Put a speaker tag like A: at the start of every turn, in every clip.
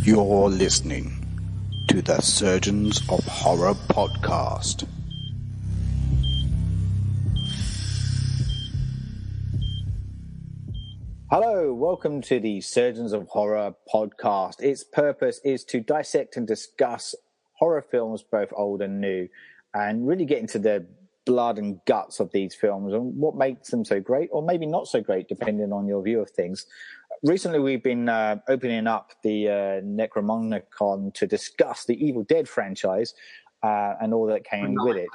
A: You're listening to the Surgeons of Horror podcast.
B: Hello, welcome to the Surgeons of Horror podcast. Its purpose is to dissect and discuss horror films, both old and new, and really get into the blood and guts of these films and what makes them so great, or maybe not so great, depending on your view of things. Recently, we've been opening up the Necromonicon to discuss the Evil Dead franchise and all that came with it.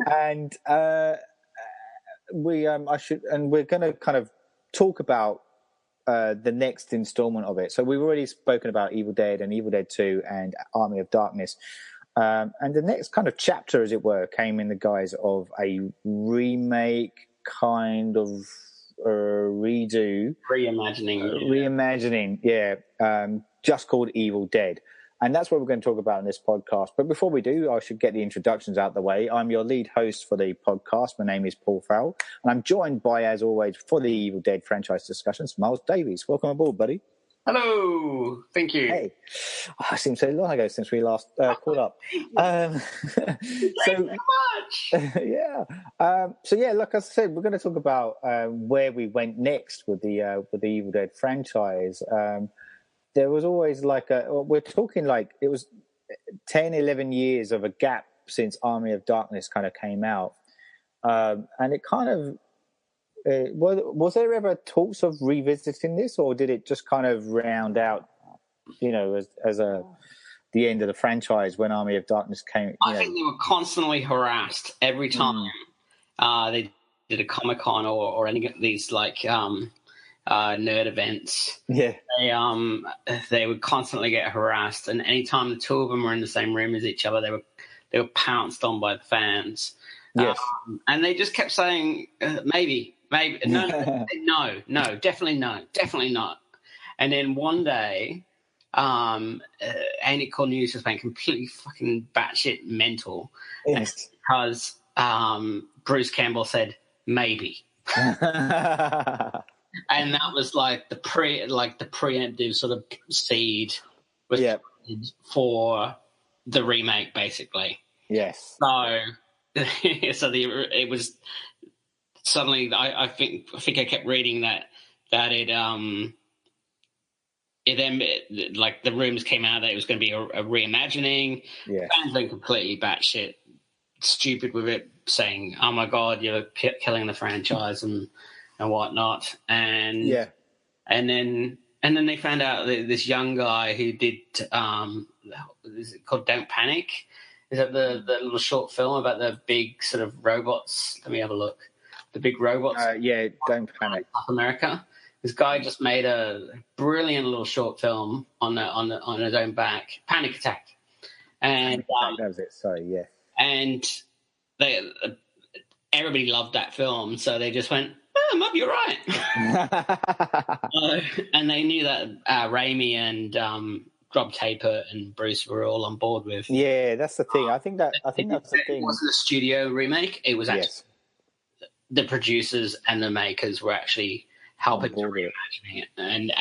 B: And we're going to kind of talk about the next installment of it. So we've already spoken about Evil Dead and Evil Dead 2 and Army of Darkness. And the next kind of chapter, as it were, came in the guise of a remake, kind of reimagining, just called Evil Dead. And that's what we're going to talk about in this podcast. But before we do, I should get the introductions out of the way. I'm your lead host for the podcast. My name is Paul Farrell, and I'm joined by, as always, for the Evil Dead franchise discussions, Miles Davies. Welcome aboard, buddy.
C: Hello, thank you.
B: Hey, it seems so long ago since we last caught up.
C: Thanks so much.
B: Like I said, we're going to talk about where we went next with the Evil Dead franchise. There was always we're talking like it was 10, 11 years of a gap since Army of Darkness kind of came out, and it kind of. Was there ever talks of revisiting this, or did it just kind of round out, as the end of the franchise when Army of Darkness came?
C: I think they were constantly harassed every time they did a Comic-Con or any of these nerd events.
B: Yeah,
C: they would constantly get harassed, and anytime the two of them were in the same room as each other, they were pounced on by the fans.
B: Yes,
C: and they just kept saying maybe. No, definitely not. And then one day, Andy Cornelius just went completely fucking batshit mental.
B: Yes.
C: Because Bruce Campbell said maybe. And that was like the preemptive sort of seed was for the remake, basically.
B: Yes.
C: So it was. Suddenly, I think I kept reading that it then the rumors came out that it was going to be a reimagining.
B: Yeah.
C: Fans went completely batshit stupid with it, saying, "Oh my God, you're killing the franchise" and whatnot. And then they found out that this young guy who did is it called Don't Panic? Is that the little short film about the big sort of robots? Let me have a look. The big robots.
B: Don't Panic.
C: South America. This guy just made a brilliant little short film on his own back, Panic Attack, and
B: that was it. Sorry, yeah.
C: And everybody loved that film, so they just went, "Oh, might be all right." And they knew that Raimi and Rob Tapert and Bruce were all on board with.
B: Yeah, that's the thing. I think that's the thing.
C: It wasn't a studio remake. It was actually. The producers and the makers were actually helping to reimagining it, and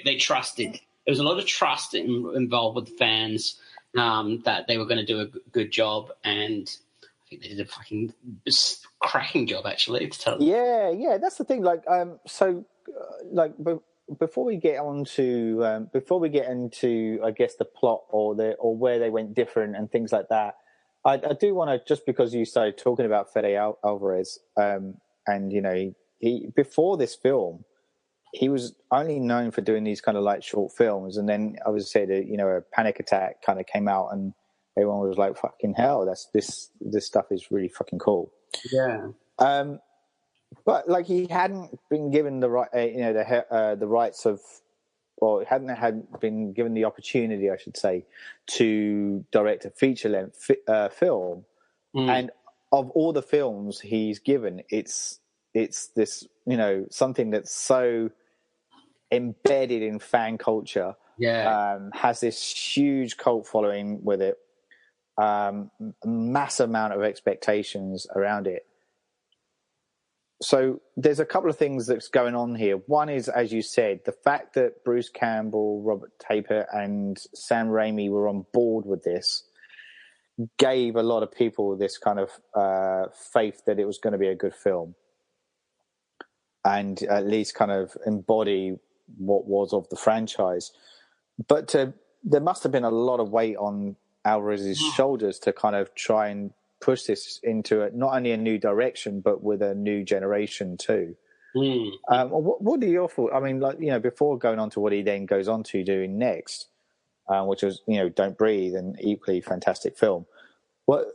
C: they trusted. There was a lot of trust involved with the fans that they were going to do a good job, and I think they did a fucking cracking job, actually. To tell
B: yeah, that's the thing. Before we get into, I guess, the plot or where they went different and things like that. I do want to, just because you started talking about Fede Alvarez, and he before this film, he was only known for doing these kind of like short films, and then I would say that a Panic Attack kind of came out, and everyone was like, "Fucking hell, this stuff is really fucking cool."
C: Yeah.
B: But he hadn't been given the right, the rights of. Or hadn't been given the opportunity, I should say, to direct a feature-length film. And of all the films he's given, it's this, something that's so embedded in fan culture.
C: Yeah,
B: has this huge cult following with it, massive amount of expectations around it. So there's a couple of things that's going on here. One is, as you said, the fact that Bruce Campbell, Robert Tapert, and Sam Raimi were on board with this gave a lot of people this kind of faith that it was going to be a good film, and at least kind of embody what was of the franchise. But there must have been a lot of weight on Alvarez's shoulders to kind of try and push this into not only a new direction, but with a new generation too. What are your thoughts? I mean, before going on to what he then goes on to doing next, which was, Don't Breathe, an equally fantastic film. What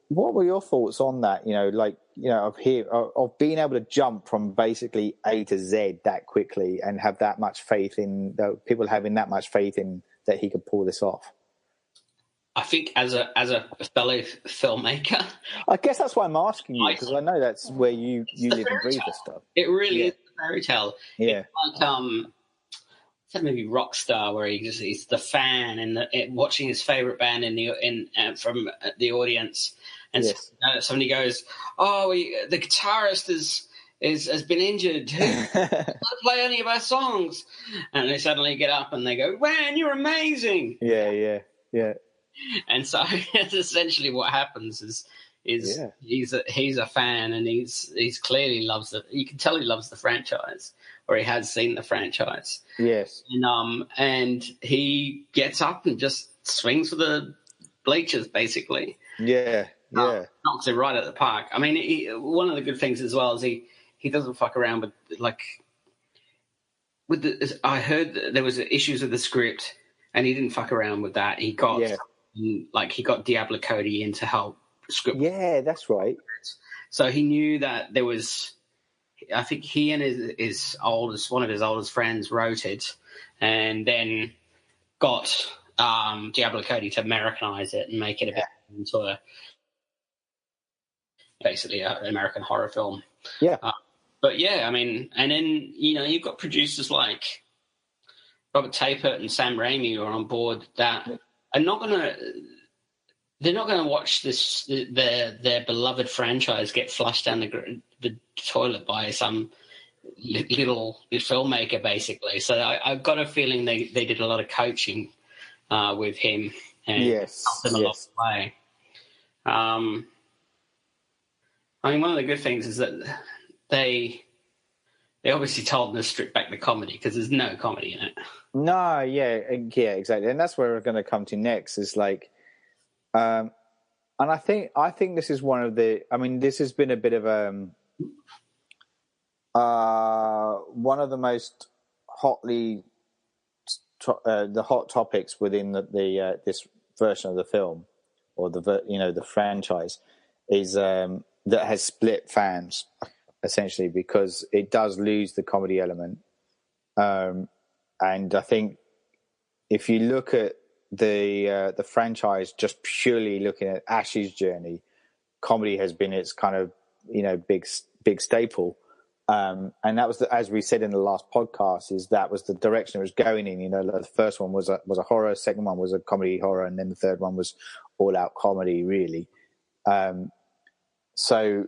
B: were your thoughts on that? Of being able to jump from basically A to Z that quickly and have that much faith in people having that much faith in that he could pull this off.
C: I think as a fellow filmmaker,
B: I guess that's why I'm asking you, because I know that's where you live and breathe this stuff.
C: It really is a fairy tale.
B: Yeah,
C: it's like that movie Rockstar, where he's the fan and watching his favorite band from the audience, and somebody goes, "Oh, the guitarist has been injured. Let's play any of our songs," and they suddenly get up and they go, "Man, you're amazing!"
B: Yeah.
C: And so that's essentially what happens. He's a fan, and he's clearly loves it. You can tell he loves the franchise, or he has seen the franchise.
B: Yes.
C: And he gets up and just swings for the bleachers, basically.
B: Yeah.
C: Knocks it right at the park. I mean, one of the good things as well is he doesn't fuck around with I heard that there was issues with the script, and he didn't fuck around with that. He got Diablo Cody in to help script.
B: Yeah, that's right.
C: So he knew that there was. I think he and one of his oldest friends wrote it, and then got Diablo Cody to Americanize it and make it a bit into basically an American horror film.
B: Yeah.
C: But yeah, I mean, and then you've got producers like Robert Tapert and Sam Raimi who are on board that are not going to. They're not going to watch their beloved franchise get flushed down the toilet by some little filmmaker, basically. So I've got a feeling they did a lot of coaching with him and helped him along the way. I mean, one of the good things is that they obviously told them to strip back the comedy, because there's no comedy in it.
B: No, yeah, exactly, and that's where we're going to come to next. Is like. And I think this is one of the. I mean, this has been a bit of one of the most hotly the hot topics within the this version of the film, or the franchise, is that has split fans essentially, because it does lose the comedy element, and I think if you look at the franchise, just purely looking at Ash's journey, comedy has been its kind of big staple, and that was as we said in the last podcast, that was the direction it was going in. The first one was a horror, second one was a comedy horror, and then the third one was all out comedy, really. So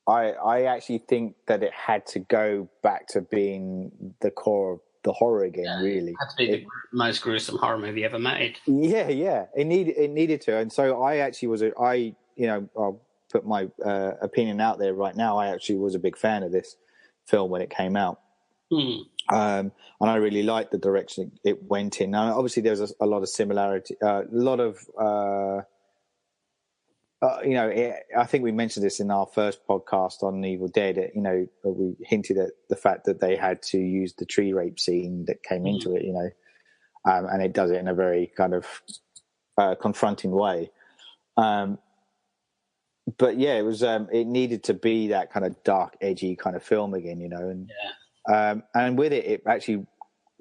B: I actually think that it had to go back to being the core of the horror again, really.
C: It had to be the most gruesome horror movie ever made.
B: Yeah. It needed to, and so I actually I'll put my opinion out there right now. I actually was a big fan of this film when it came out, and I really liked the direction it went in. Now, obviously, there's a lot of similarity, a lot of. I think we mentioned this in our first podcast on Evil Dead. We hinted at the fact that they had to use the tree rape scene that came into it, and it does it in a very kind of confronting way. But yeah, it was. It needed to be that kind of dark, edgy kind of film again, and with it actually,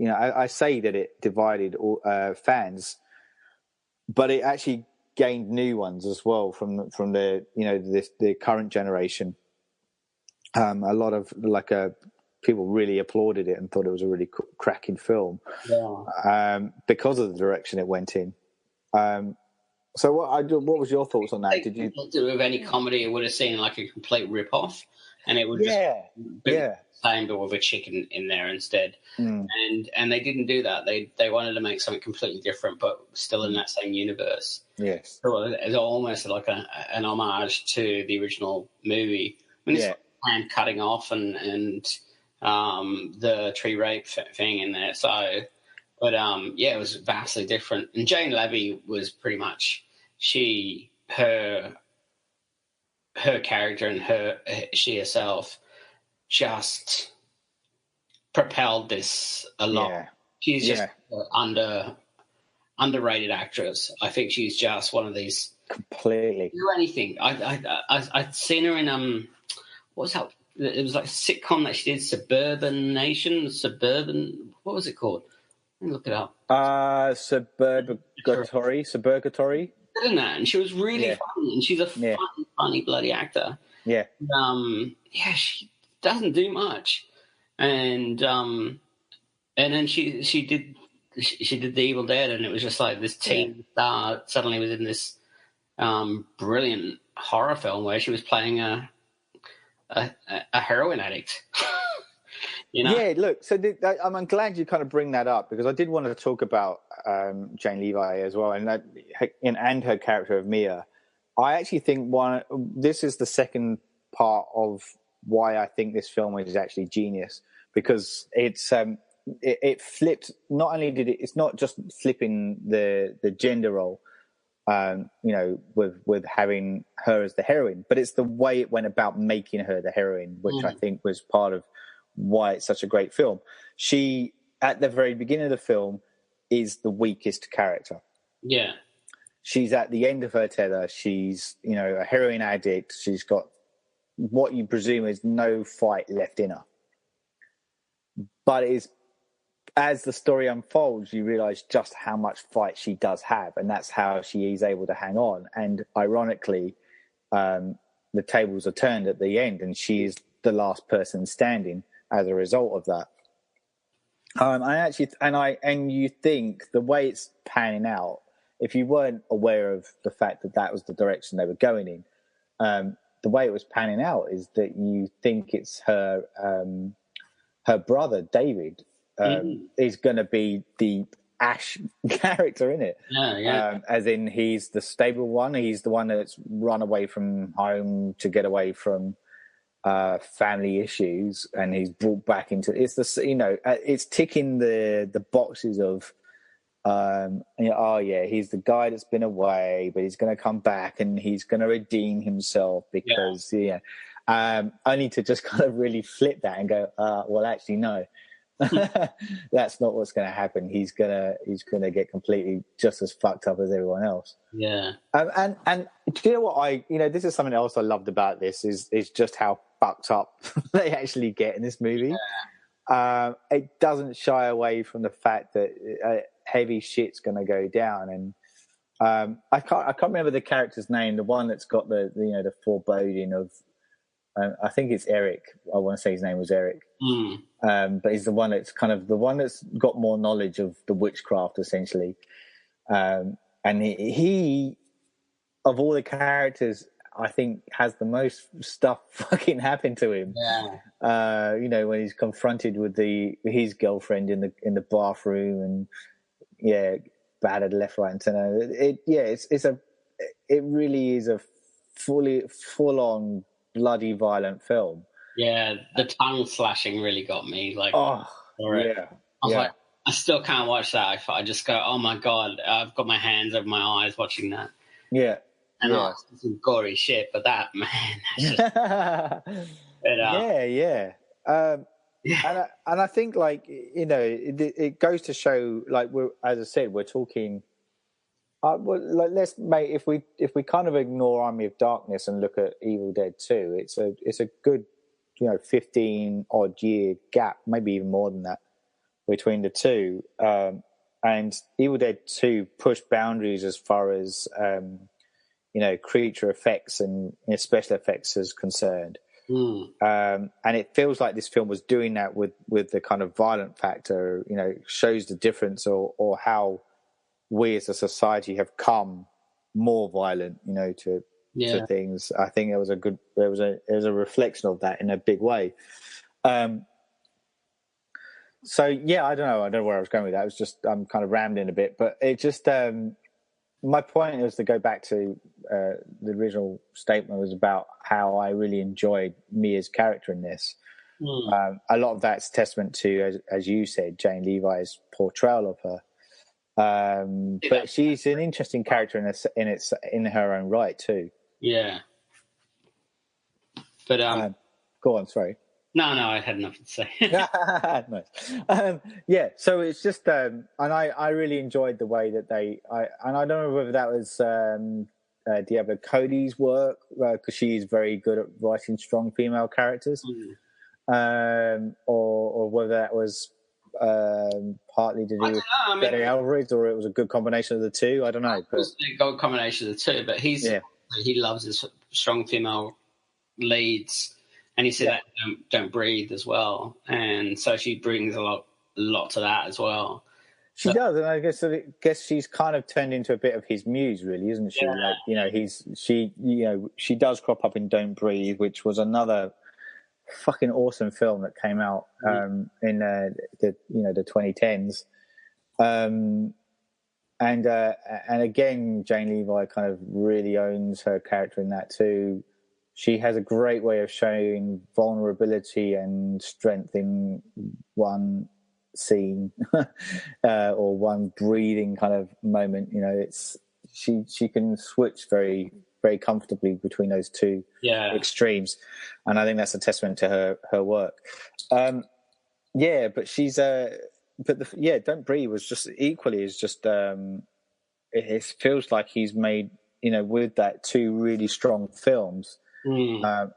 B: I say that it divided all fans, but it actually gained new ones as well from the current generation. A lot of people really applauded it and thought it was a really cracking film, because of the direction it went in. So what was your thoughts on that? Did you
C: do with any comedy? It would have seemed like a complete rip-off. and it would just be the same, but with a chicken in there instead. And they didn't do that. They wanted to make something completely different, but still in that same universe.
B: Yes,
C: so it's almost like an homage to the original movie. I mean, it's hand cutting off and the tree rape thing in there. So, but it was vastly different. And Jane Levy was pretty much her character and she herself just propelled this a lot. Yeah. She's just an underrated actress. I think she's just one of these
B: completely
C: do anything. I'd seen her in what was that? It was like a sitcom that she did, Suburban. What was it called? Let me look it up.
B: Suburgatory.
C: Isn't that? And she was really funny, and she's a funny bloody actor.
B: Yeah.
C: She doesn't do much, and then she did The Evil Dead, and it was just like this teen star suddenly was in this brilliant horror film where she was playing a heroin addict.
B: Yeah, look, so I'm glad you kind of bring that up, because I did want to talk about Jane Levi as well, and her character of Mia. I actually think this is the second part of why I think this film is actually genius, because it flipped. Not only it's not just flipping the gender role, with having her as the heroine, but it's the way it went about making her the heroine, which I think was part of why it's such a great film. She, at the very beginning of the film, is the weakest character.
C: Yeah.
B: She's at the end of her tether. She's, a heroin addict. She's got what you presume is no fight left in her. But as the story unfolds, you realise just how much fight she does have, and that's how she is able to hang on. And ironically, the tables are turned at the end, and she is the last person standing as a result of that. You think the way it's panning out, if you weren't aware of the fact that was the direction they were going in, the way it was panning out is that you think it's her brother David is going to be the Ash character in it. As in, he's the stable one. He's the one that's run away from home to get away from family issues, and he's brought back into it's ticking the boxes of he's the guy that's been away, but he's going to come back and he's going to redeem himself because only to just kind of really flip that and go well, actually no. That's not what's going to happen. He's gonna get completely just as fucked up as everyone else. And do you know what this is something else I loved about this is just how fucked up they actually get in this movie. It doesn't shy away from the fact that heavy shit's going to go down, and I can't remember the character's name, the one that's got the foreboding of I think it's Eric. I want to say his name was Eric. But he's the one that's got more knowledge of the witchcraft, essentially. And he, of all the characters, I think has the most stuff fucking happen to him. When he's confronted with his girlfriend in the bathroom, and battered left, right, and center. It really is a full on bloody violent film.
C: The tongue slashing really got me. Like,
B: I was
C: like, I still can't watch that. I just go, oh my god, I've got my hands over my eyes watching that. And some gory shit, but that, man, that's just...
B: And I think, it goes to show, as I said, we're talking. If we kind of ignore Army of Darkness and look at Evil Dead 2, it's a good 15 odd year gap, maybe even more than that, between the two. And Evil Dead 2 pushed boundaries as far as creature effects and special effects is concerned. And it feels like this film was doing that with the kind of violent factor. Shows the difference or how we as a society have come more violent, to to things. I think it was a reflection of that in a big way. So yeah, I don't know where I was going with that. It was just I'm kind of rambling a bit, but it just my point was to go back to the original statement was about how I really enjoyed Mia's character in this. A lot of that's testament to, as you said, Jane Levi's portrayal of her. But she's an interesting character in her own right too.
C: Yeah. But
B: go on. Sorry.
C: No, I had nothing to say.
B: Nice. Yeah, so it's just, and I really enjoyed the way that and I don't know whether that was Diablo Cody's work, because she's very good at writing strong female characters, or whether that was partly to do with Betty Alvarez, or it was a good combination of the two. I don't know.
C: It was a good combination of the two, but he loves his strong female leads. And he said that don't breathe as well, and so she brings a lot to that as well.
B: She does, and I guess she's kind of turned into a bit of his muse, really, isn't she?
C: Yeah.
B: Like, she does crop up in Don't Breathe, which was another fucking awesome film that came out in the 2010s, and again, Jane Levi kind of really owns her character in that too. She has a great way of showing vulnerability and strength in one scene or one breathing kind of moment. It's she can switch very, very comfortably between those two extremes, and I think that's a testament to her work. But she's Don't Breathe was just equally is just it feels like he's made with that two really strong films.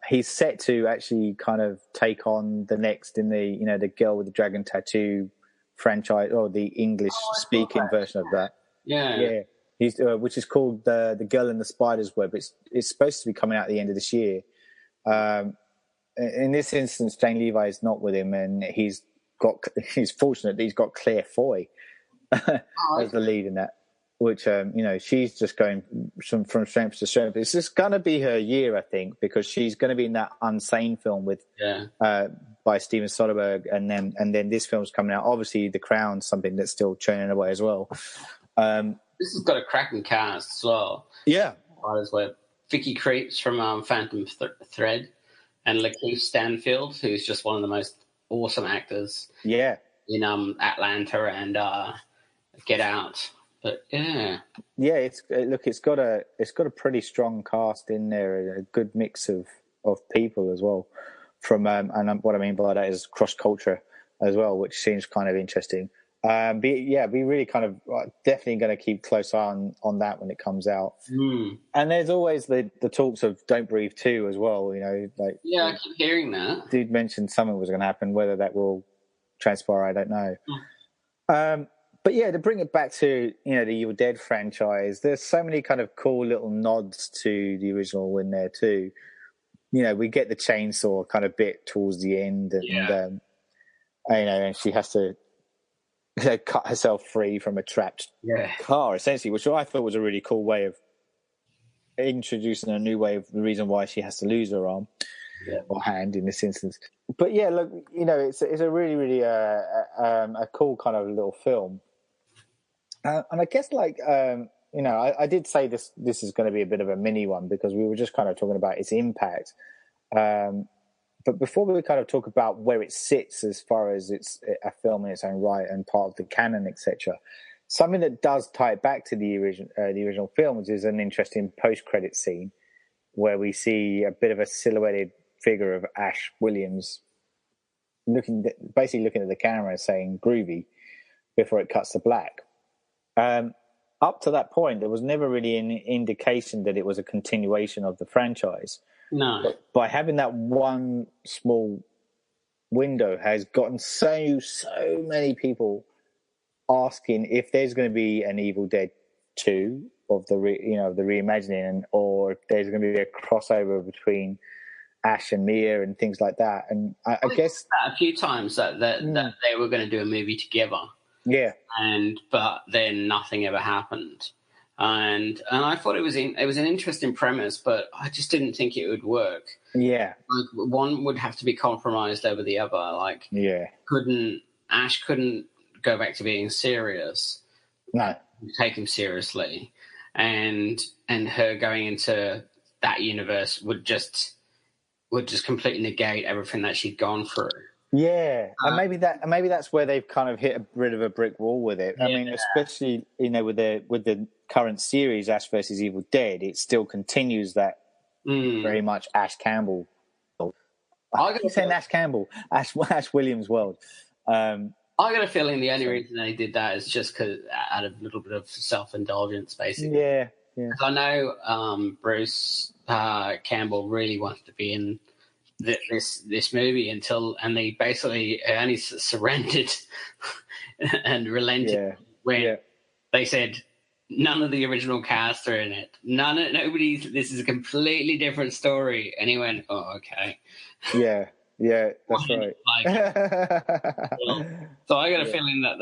B: He's set to actually kind of take on the next in the the Girl with the Dragon Tattoo franchise, or the English speaking version of that. Yeah. He's which is called the Girl in the Spider's Web. It's supposed to be coming out at the end of this year. In this instance, Jane Levi is not with him, and he's fortunate that he's got Claire Foy as the lead in that. Which she's just going from strength to strength. It's just going to be her year, I think, because she's going to be in that Unsane film with by Steven Soderbergh, and then this film's coming out. Obviously, The Crown's something that's still churning away as well.
C: This has got a cracking cast as well.
B: Yeah,
C: as well. Vicky Creeps from Phantom Thread, and Lakeith Stanfield, who's just one of the most awesome actors.
B: Yeah,
C: in Atlanta and Get Out. But
B: it's got a pretty strong cast in there, a good mix of people as well. From and what I mean by that is cross culture as well, which seems kind of interesting. But we really kind of definitely going to keep close eye on that when it comes out. And there's always the talks of Don't Breathe 2 as well. I
C: keep hearing that.
B: Dude mentioned something was going to happen. Whether that will transpire, I don't know. But to bring it back to the Evil Dead franchise, there's so many kind of cool little nods to the original in there too. We get the chainsaw kind of bit towards the end, and and she has to cut herself free from a trapped car, essentially, which I thought was a really cool way of introducing a new way of the reason why she has to lose her arm or hand in this instance. But look, it's a really, really a cool kind of little film. And I guess, I did say this is going to be a bit of a mini one because we were just kind of talking about its impact. But before we kind of talk about where it sits as far as it's a film in its own right and part of the canon, etc., something that does tie it back to the original films is an interesting post-credit scene where we see a bit of a silhouetted figure of Ash Williams basically looking at the camera saying "groovy" before it cuts to black. Up to that point, there was never really an indication that it was a continuation of the franchise.
C: No.
B: But by having that one small window has gotten so many people asking if there's going to be an Evil Dead 2 of the reimagining, or if there's going to be a crossover between Ash and Mia and things like that. And I guess
C: that a few times that they were going to do a movie together.
B: Yeah.
C: But then nothing ever happened. and I thought it was an interesting premise, but I just didn't think it would work.
B: Yeah,
C: like one would have to be compromised over the other. Like, Ash couldn't go back to being serious.
B: No,
C: take him seriously, and her going into that universe would just completely negate everything that she'd gone through.
B: Yeah, and maybe that's where they've kind of hit a bit of a brick wall with it. I mean, especially with the current series, Ash versus Evil Dead, it still continues that very much Ash Campbell. I keep saying Ash Campbell, Ash Williams world.
C: I got a feeling the only reason they did that is just because out of a little bit of self-indulgence, basically.
B: Yeah.
C: I know Bruce Campbell really wanted to be in this movie and they basically only surrendered and relented when they said none of the original cast are in it. Nobody. This is a completely different story. And he went, "Oh, okay."
B: Yeah, that's right.
C: So I got a feeling that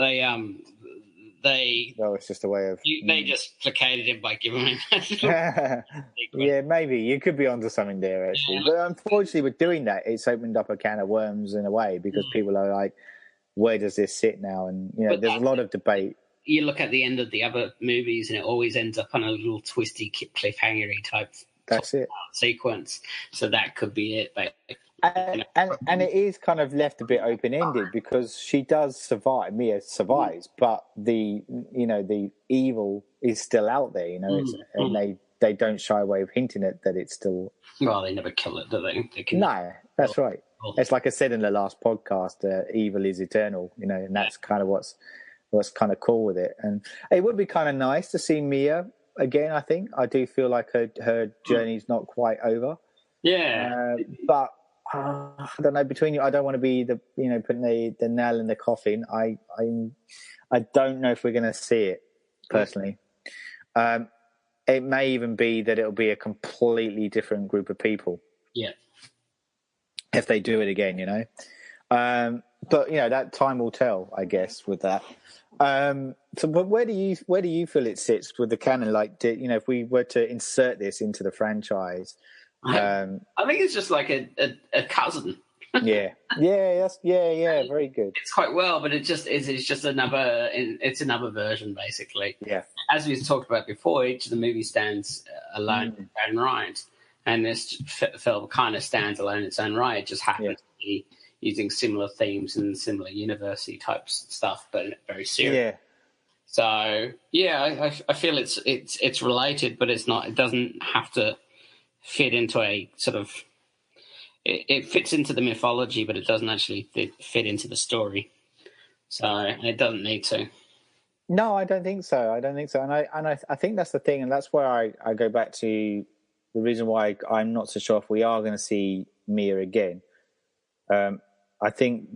C: they
B: that was just a way of
C: they just placated him by giving him
B: yeah, maybe you could be onto something there actually, but unfortunately with doing that it's opened up a can of worms in a way because people are like, where does this sit now? And there's a lot of debate.
C: You look at the end of the other movies and it always ends up on a little twisty cliffhangery type sequence, so that could be it. But
B: and it is kind of left a bit open-ended because she does survive. Mia survives, but the evil is still out there. And they don't shy away of hinting at that it's still.
C: Well, they never kill it, do they?
B: No, that's right. It's like I said in the last podcast, evil is eternal. And that's kind of what's kind of cool with it. And it would be kind of nice to see Mia again. I do feel like her journey's not quite over.
C: Yeah,
B: but. I don't know. Between you, I don't want to be putting the nail in the coffin. I don't know if we're going to see it personally. It may even be that it'll be a completely different group of people.
C: Yeah.
B: If they do it again, but that time will tell, I guess, with that. So, but where do you feel it sits with the canon? Like, if we were to insert this into the franchise.
C: I think it's just like a cousin.
B: yeah, very good.
C: It's quite well, but it's just another version, basically.
B: Yeah.
C: As we talked about before, each of the movies stands alone in its own right, and this film kind of stands alone in its own right. It just happens to be using similar themes and similar university type stuff, but very serious.
B: Yeah.
C: So I feel it's related, but it's not. It doesn't have to fit into a sort of it fits into the mythology, but it doesn't actually fit into the story, so it doesn't need to.
B: No, I don't think so. And I think that's the thing, and that's where I go back to the reason why I'm not so sure if we are going to see Mia again. I think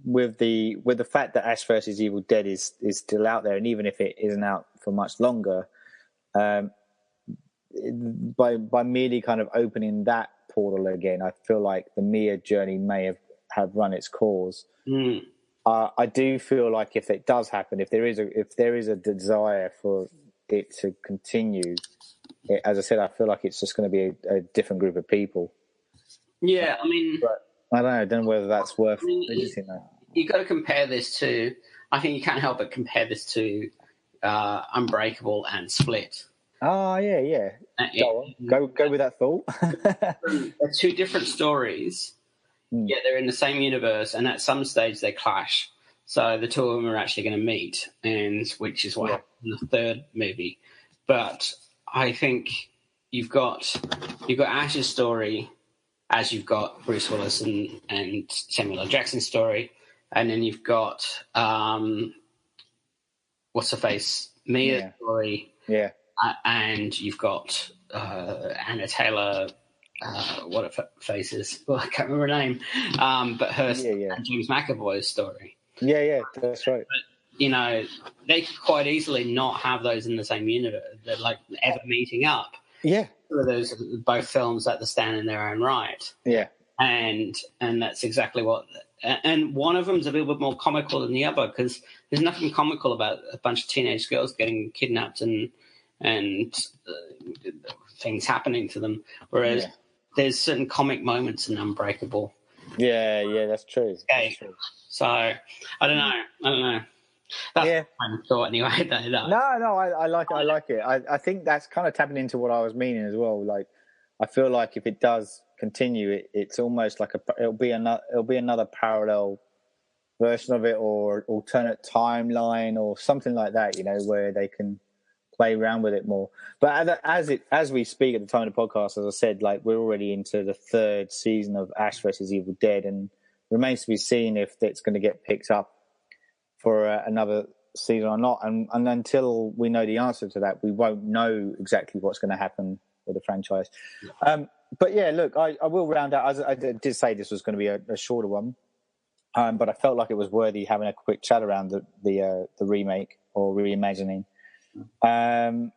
B: with the fact that Ash vs Evil Dead is still out there, and even if it isn't out for much longer, by merely kind of opening that portal again, I feel like the Mia journey may have run its course. I do feel like if it does happen, if there is a desire for it to continue, as I said, I feel like it's just going to be a different group of people.
C: Yeah, I mean,
B: but I don't know whether that's worth visiting that.
C: You got to compare this to. I think you can't help but compare this to Unbreakable and Split.
B: Oh, yeah. Go with that thought.
C: They're two different stories. Yeah, they're in the same universe, and at some stage they clash. So the two of them are actually going to meet, and which is what happened in the third movie. But I think you've got Ash's story, as you've got Bruce Willis and Samuel L. Jackson's story, and then you've got what's her face, Mia's story.
B: Yeah.
C: And you've got Anna Taylor, what her face is? Well, I can't remember her name. But her and James McAvoy's story.
B: Yeah, that's right.
C: But, they could quite easily not have those in the same universe. They're like ever meeting up.
B: Yeah.
C: Those both films that stand in their own right.
B: Yeah.
C: And that's exactly what. And one of them's a little bit more comical than the other because there's nothing comical about a bunch of teenage girls getting kidnapped and and things happening to them. Whereas there's certain comic moments in Unbreakable.
B: Yeah, that's true.
C: Okay. That's true. So I don't know. That's my thought anyway.
B: No, I like it. I think that's kind of tapping into what I was meaning as well. Like, I feel like if it does continue, it's almost like it'll be another parallel version of it, or alternate timeline, or something like that. You know, where they can play around with it more. But as we speak at the time of the podcast, as I said, like, we're already into the third season of Ash vs. Evil Dead, and remains to be seen if it's going to get picked up for another season or not. And until we know the answer to that, we won't know exactly what's going to happen with the franchise. But yeah, look, I will round out. As I did say, this was going to be a shorter one, but I felt like it was worthy having a quick chat around the remake or reimagining. But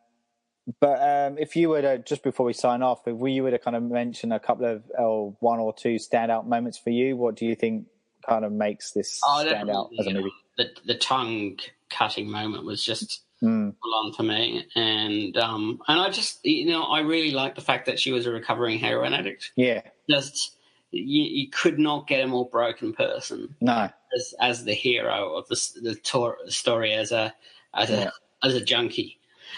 B: if you were to, just before we sign off, if you were to kind of mention a couple of one or two standout moments for you, what do you think kind of makes this stand out as a movie?
C: The tongue cutting moment was just full on for me, and I just, I really like the fact that she was a recovering heroin addict.
B: Yeah,
C: just you could not get a more broken person.
B: No,
C: as the hero of the story as a junkie.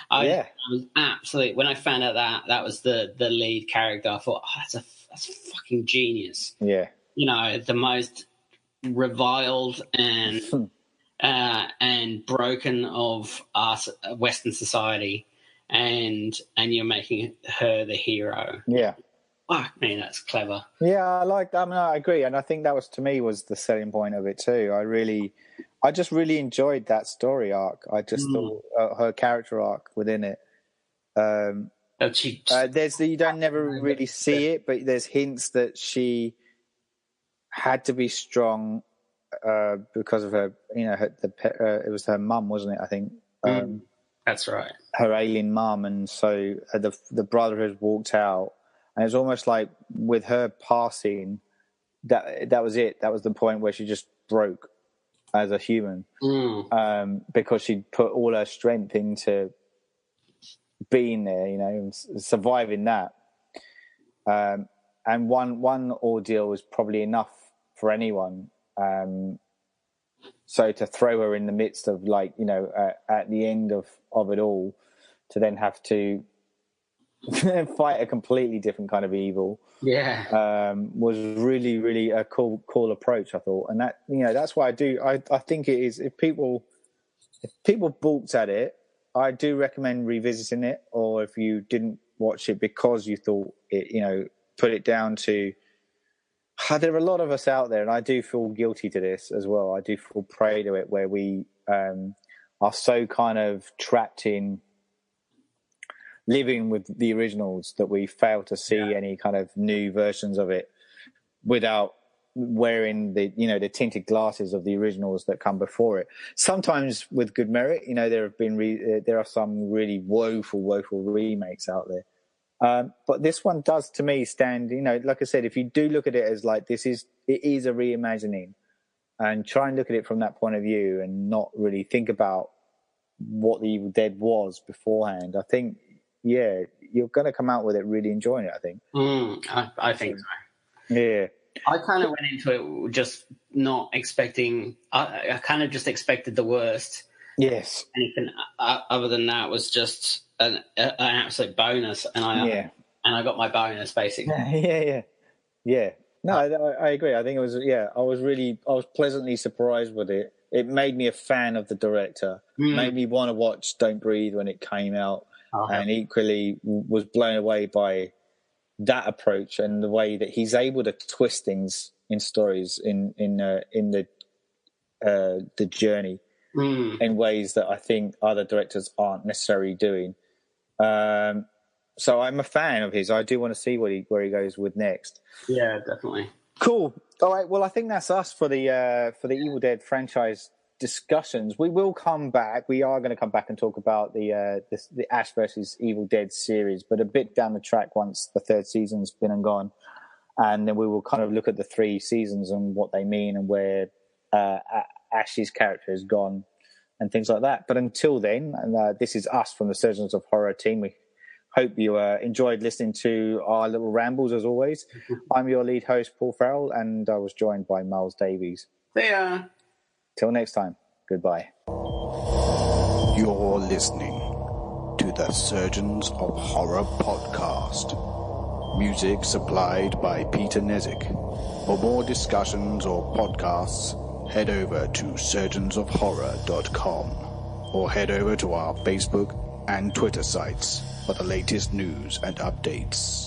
C: I was absolutely, when I found out that was the lead character, I thought, that's fucking genius.
B: Yeah,
C: the most reviled and broken of us, Western society, and you're making her the hero.
B: Yeah.
C: Fuck me, that's clever.
B: Yeah, I like that. I mean, I agree, and I think that was, to me, was the selling point of it too. I just really enjoyed that story arc. I just thought her character arc within it. You don't never really see it, but there's hints that she had to be strong because of her. It was her mum, wasn't it? I think.
C: That's right.
B: Her ailing mum, and so the brotherhood walked out. And it's almost like with her passing, that was it. That was the point where she just broke as a human, because she put all her strength into being there, and surviving that. And one ordeal was probably enough for anyone. So to throw her in the midst of, at the end of it all, to then have to fight a completely different kind of evil, was really, really a cool approach, I thought. And that, that's why I think it is, if people balked at it, I do recommend revisiting it. Or if you didn't watch it because you thought it, put it down to, there are a lot of us out there, and I do feel guilty to this as well. I do feel prey to it, where we are so kind of trapped in living with the originals that we fail to see any kind of new versions of it without wearing the tinted glasses of the originals that come before it. Sometimes with good merit. There are some really woeful remakes out there. But this one does, to me, stand, like I said, if you do look at it as like, it is a reimagining, and try and look at it from that point of view and not really think about what the Evil Dead was beforehand, I think, you're going to come out with it really enjoying it, I think.
C: I think so.
B: Yeah.
C: I kind of went into it just not expecting, I kind of just expected the worst.
B: Yes.
C: Anything other than that was just an absolute bonus, and I got my bonus, basically.
B: Yeah. No, I agree. I think it was. I was pleasantly surprised with it. It made me a fan of the director. Made me want to watch Don't Breathe when it came out, and equally was blown away by that approach and the way that he's able to twist things in stories in the journey. In ways that I think other directors aren't necessarily doing. So I'm a fan of his. I do want to see where he goes with next.
C: Yeah, definitely.
B: Cool. All right. Well, I think that's us for the Evil Dead franchise discussions. We will come back. We are going to come back and talk about the Ash versus Evil Dead series, but a bit down the track once the third season's been and gone, and then we will kind of look at the 3 seasons and what they mean and where Ash's character has gone and things like that. But until then, and this is us from the Surgeons of Horror team. We hope you enjoyed listening to our little rambles as always. I'm your lead host, Paul Farrell, and I was joined by Miles Davies.
C: See ya.
B: Till next time, goodbye.
A: You're listening to the Surgeons of Horror podcast. Music supplied by Peter Nezik. For more discussions or podcasts, head over to surgeonsofhorror.com or head over to our Facebook and Twitter sites for the latest news and updates.